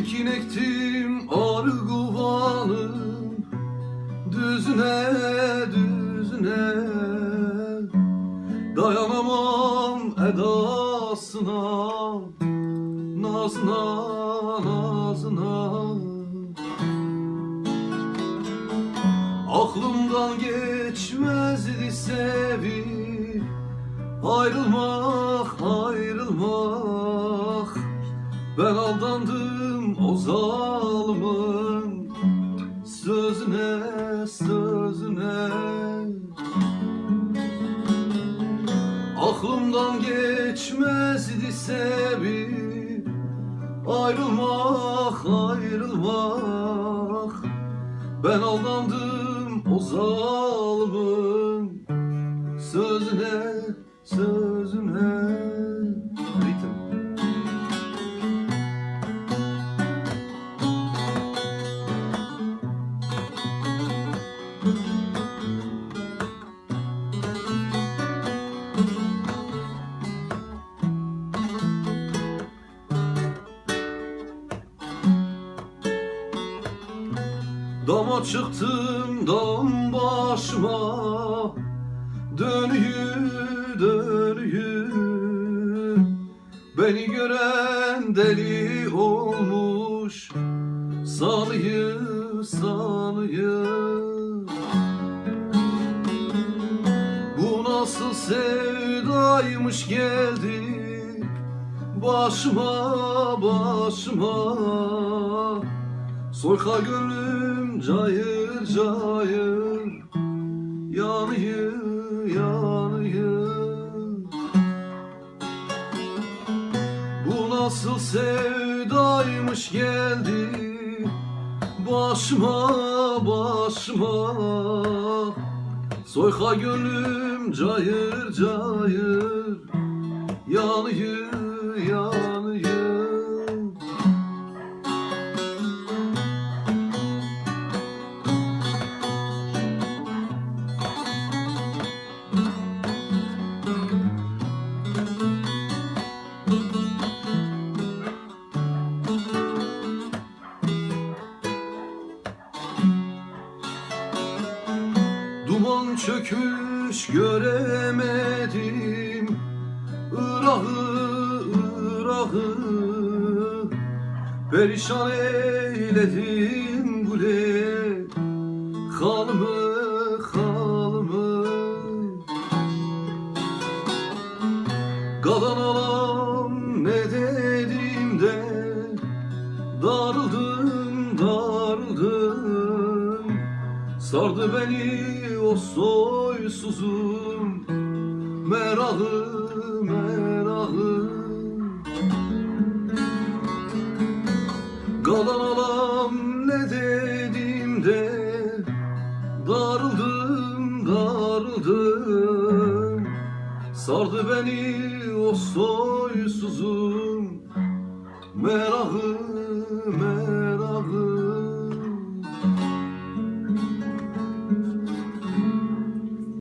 Ekin ektim Arguvan'ın düzüne düzüne, dayanamam edasına, nazına nazına. Aklımdan geçmezdi sevip ayrılmak ayrılmak. Ben aldandım o zalimin sözüne sözüne. Aklımdan geçmezdi sevip ayrılmak ayrılmak. Ben aldandım o zalimin sözüne sözüne. Ritim. Dama çıktım dam başıma, dönüyü dönüyü. Beni gören deli olmuş, sanıyı sanıyı. Bu nasıl sevdaymış geldi başıma başıma. Soyka gönlüm cayır cayır, yanıyor yanıyor. Bu nasıl sevdaymış geldi başıma başıma. Soyka gönlüm cayır cayır, yanıyor yanıyor. Duman çökmüş göremedim Irak'ı Irak'ı. Perişan eyledim gule halımı halımı. Kalan alam ne dedim de darıldım darıldım. Sardı beni o soysuzun merakı merakı. Kalan alam ne dedim de darıldım darıldım. Sardı beni o soysuzun merakı